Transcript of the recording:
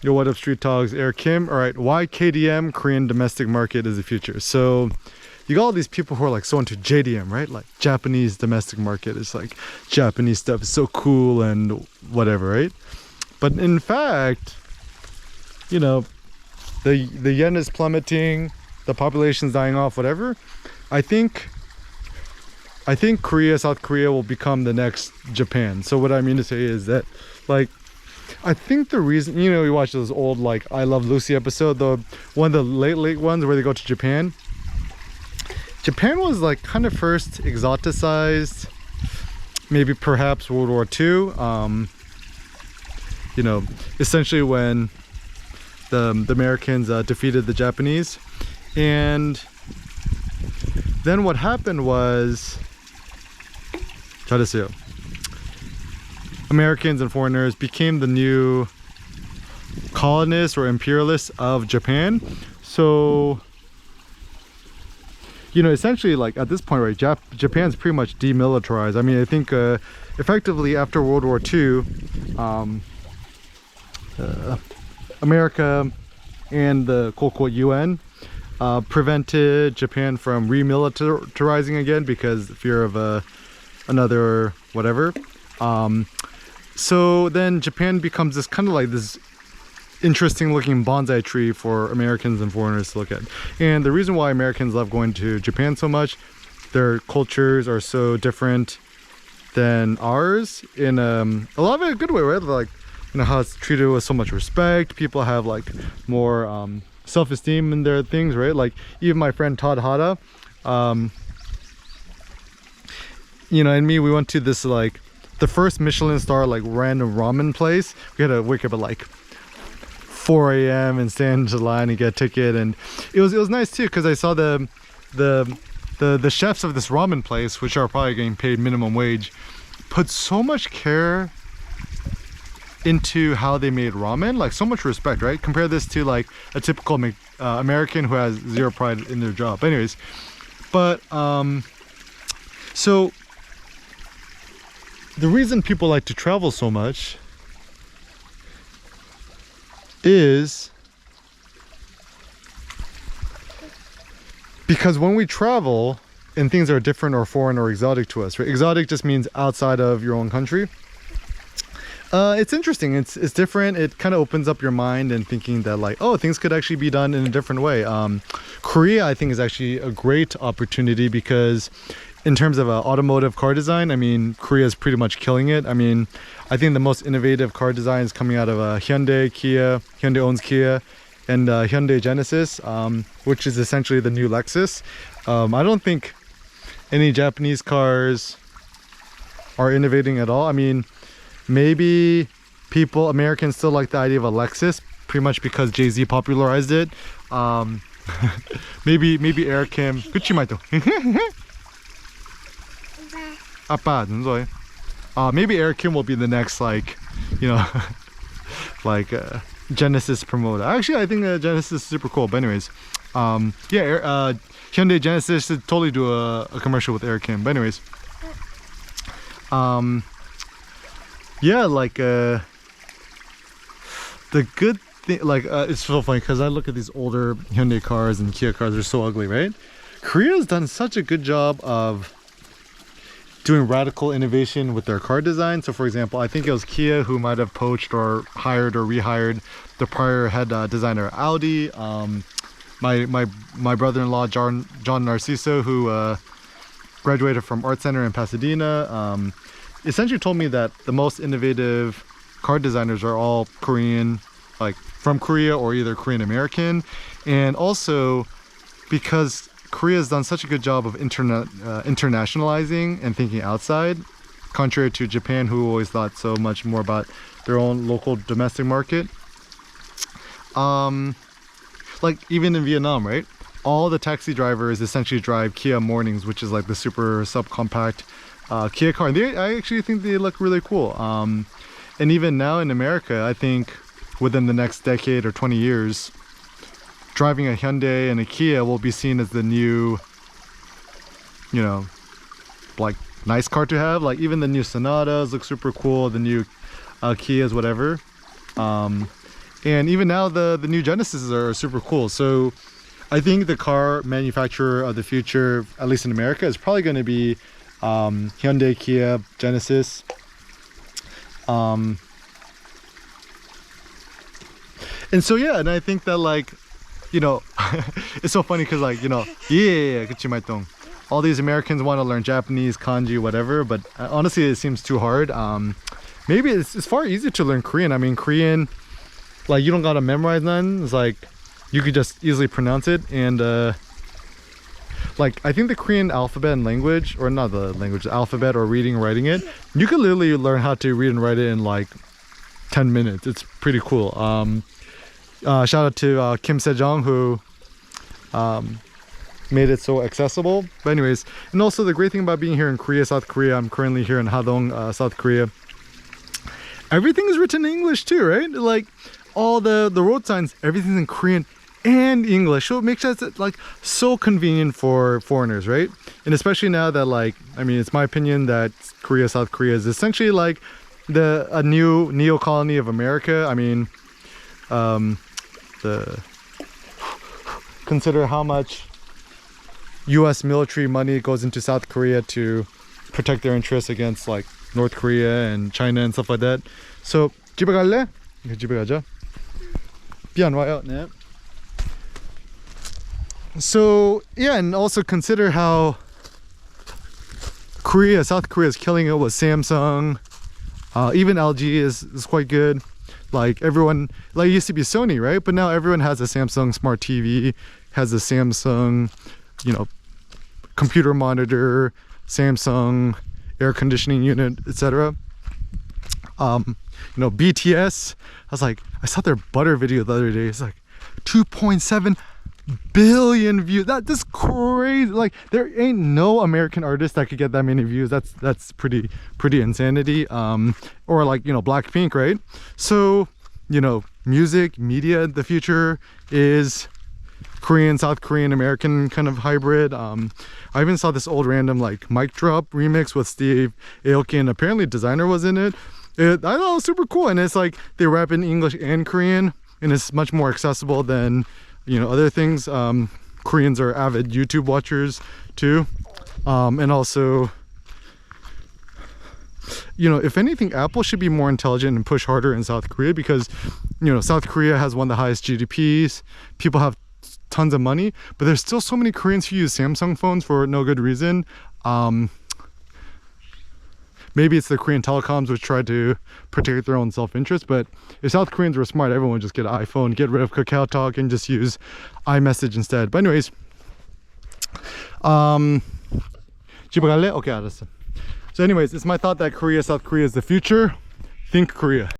Yo, what up, Street Talks? Eric Kim. All right, why KDM, Korean domestic market, is the future? So you got all these people who are like so into JDM, right? Like Japanese domestic market is like Japanese stuff is so cool and whatever, right? But in fact, you know, the yen is plummeting, the population's dying off, whatever. I think Korea, South Korea will become the next Japan. So what I mean to say is that, like, I think the reason, you know, we watch those old like I Love Lucy episode, the one of the late ones where they go to Japan. Japan was like kind of first exoticized, maybe perhaps World War II. You know, essentially when the Americans defeated the Japanese, and then what happened was, 잘했어요. Americans and foreigners became the new colonists or imperialists of Japan. So, you know, essentially, like at this point, right, Japan's pretty much demilitarized. I mean, I think effectively after World War II, America and the quote-unquote UN prevented Japan from remilitarizing again because fear of another whatever. So then Japan becomes this kind of like this interesting looking bonsai tree for Americans and foreigners to look at. And the reason why Americans love going to Japan so much, their cultures are so different than ours in a lot of it a good way, right? Like, you know, how it's treated with so much respect. People have like more self-esteem in their things, right? Like even my friend Todd Hada, you know, and me, we went to this like the first Michelin star like random ramen place. We had to wake up at like 4 a.m. and stand into the line and get a ticket, and it was nice too because I saw the chefs of this ramen place, which are probably getting paid minimum wage, put so much care into how they made ramen, like so much respect, right? Compare this to like a typical American who has zero pride in their job. Anyways, but so the reason people like to travel so much is because when we travel and things are different or foreign or exotic to us, right? Exotic just means outside of your own country. It's interesting. It's different. It kind of opens up your mind and thinking that like, oh, things could actually be done in a different way. Korea, I think, is actually a great opportunity because in terms of automotive car design, I mean, Korea is pretty much killing it. I mean, I think the most innovative car design is coming out of Hyundai, Kia. Hyundai owns Kia, and Hyundai Genesis, which is essentially the new Lexus. I don't think any Japanese cars are innovating at all. I mean, maybe Americans still like the idea of a Lexus, pretty much because Jay-Z popularized it. maybe Eric Kim. 그치마이도. 아빠, 눈소리. Maybe Eric Kim will be the next, like, you know, like Genesis promoter. Actually, I think Genesis is super cool. But anyways, yeah, Hyundai Genesis should totally do a commercial with Eric Kim. But anyways, yeah, like the good thing, like it's so funny because I look at these older Hyundai cars and Kia cars, they're so ugly, right? Korea's done such a good job of doing radical innovation with their car design. So for example, I think it was Kia who might have poached or hired or rehired the prior head designer Audi. My brother-in-law John Narciso, who graduated from Art Center in Pasadena, essentially told me that the most innovative car designers are all Korean, like from Korea or either Korean American. And also because Korea has done such a good job of internationalizing and thinking outside, contrary to Japan, who always thought so much more about their own local domestic market. Like even in Vietnam, right? All the taxi drivers essentially drive Kia Mornings, which is like the super subcompact Kia car. And I actually think they look really cool. And even now in America, I think within the next decade or 20 years, driving a Hyundai and a Kia will be seen as the new, you know, like nice car to have. Like even the new Sonatas look super cool, the new Kias, whatever. And even now the new Genesis are super cool. So I think the car manufacturer of the future, at least in America, is probably going to be Hyundai, Kia, Genesis. And so yeah, and I think that, like, you know, it's so funny because, like, you know, 그치 말동. All these Americans want to learn Japanese, kanji, whatever, but honestly it seems too hard. Maybe it's far easier to learn Korean. I mean, Korean, like, you don't gotta memorize none. It's like you could just easily pronounce it. And like, I think the Korean alphabet and language, or not the language, the alphabet, or reading and writing it, you can literally learn how to read and write it in like 10 minutes. It's pretty cool. Shout out to Kim Sejong, who made it so accessible. But anyways, and also the great thing about being here in Korea, South Korea, I'm currently here in Hadong, South Korea, everything is written in English too, right? Like, all the road signs, everything's in Korean and English, so it makes it like so convenient for foreigners, right? And especially now that, like, I mean, it's my opinion that Korea, South Korea is essentially like a new neo-colony of America. I mean, consider how much US military money goes into South Korea to protect their interests against, like, North Korea and China and stuff like that. So 집에 갈래? 집에 가자. 비 안 와요? 네. So yeah, and also consider how South Korea is killing it with Samsung. Even LG is quite good. Like, everyone, like, it used to be Sony, right? But now everyone has a Samsung smart TV, has a Samsung, you know, computer monitor, Samsung air conditioning unit, etc. You know, BTS, I saw their Butter video the other day. It's like 2.7 billion views. That's crazy. Like, there ain't no American artist that could get that many views. That's pretty insanity. Or, like, you know, Blackpink, right? So, you know, music, media, the future is Korean, South Korean, American kind of hybrid. I even saw this old random, like, Mic Drop remix with Steve Aoki, and apparently Designer was in it. I thought it was super cool, and it's like they rap in English and Korean, and it's much more accessible than, you know, other things. Koreans are avid YouTube watchers too, and also, you know, if anything, Apple should be more intelligent and push harder in South Korea, because, you know, South Korea has one of the highest GDPs. People have tons of money, but there's still so many Koreans who use Samsung phones for no good reason. Maybe it's the Korean telecoms which try to protect their own self-interest, but if South Koreans were smart, everyone would just get an iPhone, get rid of Kakao Talk, and just use iMessage instead. But anyways, 집에 갈래? Okay, 알았어. So anyways, it's my thought that Korea, South Korea is the future. Think Korea.